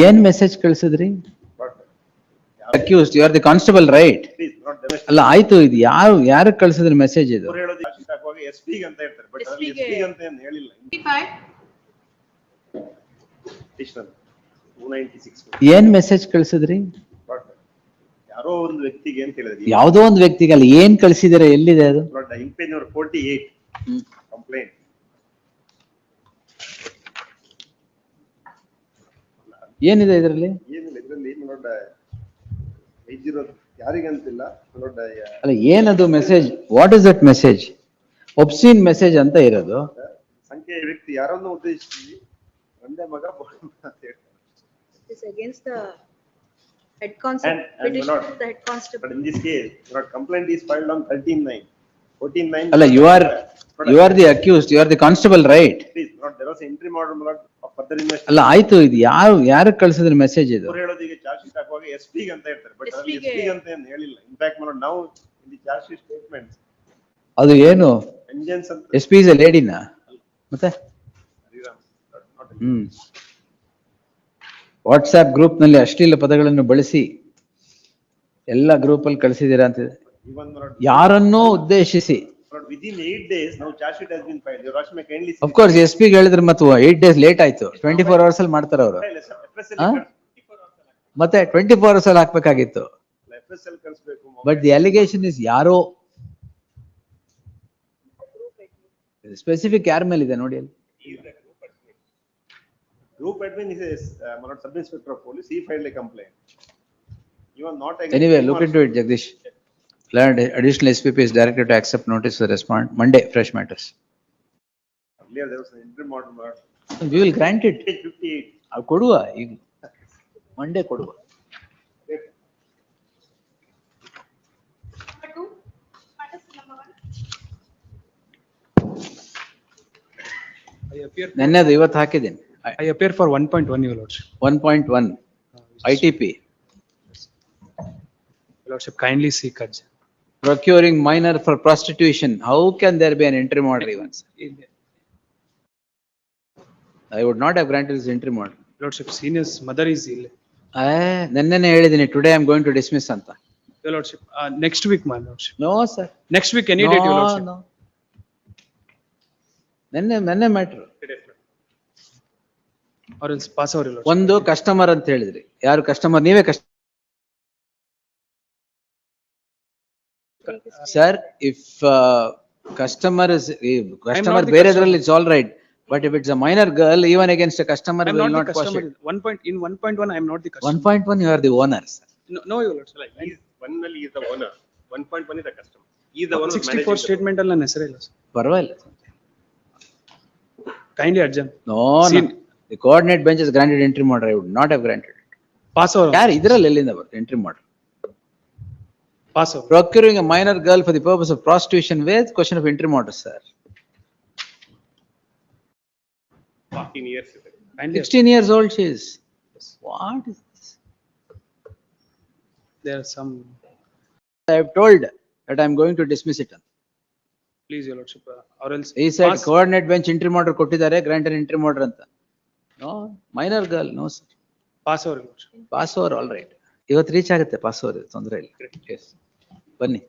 ಏನ್ ಮೆಸೇಜ್ ಕಳ್ಸಿದ್ರಿ? But accused you are the constable right? please not domestic. ಅಲ್ಲ ಆಯ್ತು, ಇದು ಯಾರಿಗೆ ಕಳ್ಸಿದ್ರಿ ಮೆಸೇಜ್ ಇದು? ಅವ್ರು ಹೇಳೋದು ಶಾರ್ಟ್ ಹಾಕುವಾಗ SP ಗೆ ಅಂತ ಹೇಳ್ತಾರೆ, ಬಟ್ ಅಲ್ಲಿ SP ಗೆ ಅಂತ ಏನು ಹೇಳಿಲ್ಲ. 55. Additional 296. ಏನ್ ಮೆಸೇಜ್ ಕಳ್ಸಿದ್ರಿ? But ಯಾರೋ ಒಂದು ವ್ಯಕ್ತಿಗೆ ಅಂತ ಹೇಳಿದ್ರಿ. ಯಾವ್ದೋ ಒಂದು ವ್ಯಕ್ತಿಗೆ ಅಲ್ಲ, ಏನ್ ಕಳ್ಸಿದಿರ, ಎಲ್ಲಿದೆ ಅದು? But in page number 48 complaint. ಏನಿದೆ ಇದರಲ್ಲಿ? ಏನಿಲ್ಲ ಇದರಲ್ಲಿ ನೋಡ ಐಜಿರೋದು ಯಾರಿಗಂತಿಲ್ಲ ನೋಡ. ಅಲ್ಲ ಏನದು message? What is that message? Obscene message ಅಂತ ಇರೋದು. ಸಂಖ್ಯೆಯ ವ್ಯಕ್ತಿ ಯಾರನ್ನು ಉದ್ದೇಶಿಸಿ ಒಂದೇ ಮಗ ಅಂತ ಹೇಳ್ತಾರೆ. It is against the head constable. And Petition not- to the head constable. But in this case, your complaint is filed on 13/9. 14/9. ಅಲ್ಲ you are the accused, you are the constable right? Please, not there was interim order of further investigation. ಅಲ್ಲ ಆಯ್ತು, ಇದು ಯಾರಿಗೆ ಕಳ್ಸಿದ್ರಿ message ಇದು? ಅವ್ರು ಹೇಳೋದು ಈಗ charge sheet ಹಾಕುವಾಗ SP ಗೆ ಅಂತ ಹೇಳ್ತಾರೆ, ಬಟ್ ಅಲ್ಲಿ SP ಗೆ SP ಗೆ ಅಂತ ಏನು ಹೇಳಿಲ್ಲ. ಇನ್ಫ್ಯಾಕ್ಟ್ ನಾವು in the charge sheet statements ಅದು ಏನು? vengeance ಅಂತ ಎಸ್ ಪಿ ಇಸ್ ಎ ಲೇಡಿನಾ? ಮತ್ತೆ ಹರಿರಾಮ್, not ವಾಟ್ಸ್ಆಪ್ ಗ್ರೂಪ್ ನಲ್ಲಿ ಅಶ್ಲೀಲ ಪದಗಳನ್ನು ಬಳಸಿ ಎಲ್ಲ ಗ್ರೂಪ್ ಅಲ್ಲಿ ಕಳಿಸಿದೀರಾ ಅಂತ. even ಯಾರನ್ನೋ ಉದ್ದೇಶಿಸಿ. within 8 days now charge sheet has been filed. Your Rashmi kindly of course S P ಹೇಳಿದ್ರೆ ಮತ್ತು 8 days ಲೇಟ್ ಆಯ್ತು. 24 hours ಅಲ್ಲಿ ಮಾಡ್ತಾರ ಅವರು. ಮತ್ತೆ 24 hours ಅಲ್ಲಿ ಹಾಕ್ಬೇಕಾಗಿತ್ತು. FSL ಕಳಿಸಬೇಕು. ಬಟ್ ದಿ ಅಲಿಗೇಶನ್ ಇಸ್ ಯಾರೋ ಸ್ಪೆಸಿಫಿಕ್ ಯಾರ ಮೇಲೆ ಇದೆ ನೋಡಿ ಅಲ್ಲಿ. Group admin is a sub inspector of police. He filed a complaint. You are not. Anyway, look into it, Jagdish. Learned additional SPP is directed to accept notice to respond Monday, fresh matters. Earlier there was an interim order. We will grant it. Page 58. ಕೊಡುವ ಈಗ Monday ಕೊಡುವ. Number 2, matters number 1. ನೆನ್ನೆದು ಇವತ್ತು ಹಾಕಿದ್ದೀನಿ. I appear for 1.1, Your Lordship. 1.1 ITP. Your Lordship, kindly seek urge. Procuring minor for prostitution. How can there be an interim order even? I would not have granted this interim order. Lordship, senior's mother is ill. ನೆನ್ನೆನೆ ಹೇಳಿದ್ದೀನಿ, today I am going to dismiss ಅಂತ. Your Lordship, next week, my Lordship. No sir. Next week, any date, Your Lordship. No. ನೆನ್ನೆ matter. Or else pass over, Your Lordship. ಒಂದು customer ಅಂತ ಹೇಳಿದ್ರಿ. ಯಾರು customer? ನೀವೇ sir. If customer ಬೇರೆದ್ರಲ್ಲಿ it's all right, but if it's a minor girl, even against a customer I'm will not not the quash customer. It. In 1.1, I am not the customer. 1.1 you are the owner. No, Your Lordship. One ನಲ್ಲಿ is the owner. 1.1 is the customer. He is the one who is 64 managing the statement ಅಲ್ಲಿ ನನ್ನ ಹೆಸರೇ ಇಲ್ಲ sir. ಪರವಾಗಿಲ್ಲ. Kindly adjourn. No, Seen- the coordinate bench has granted interim order. I would not have granted it. Pass over. ಯಾರು ಇದ್ರಲ್ಲಿ ಎಲ್ಲಿಂದ ಬರುತ್ತೆ interim order? Pass over. Procuring a minor girl for the purpose of prostitution with question of interim order, sir. 14 years ಇದೆ. Kindly. 16 years old she is. What is this? There are some, I have told that I am going to dismiss it. please, Your Lordship, or else. He said pass- coordinate bench interim order ಕೊಟ್ಟಿದ್ದಾರೆ, granted interim order ಅಂತ. No, minor girl, no sir. Pass over, Your Lordship. Pass over, all right. ಇವತ್ತು reach ಆಗುತ್ತೆ pass over, ತೊಂದರೆ ಇಲ್ಲ. Yes. ಬನ್ನಿ.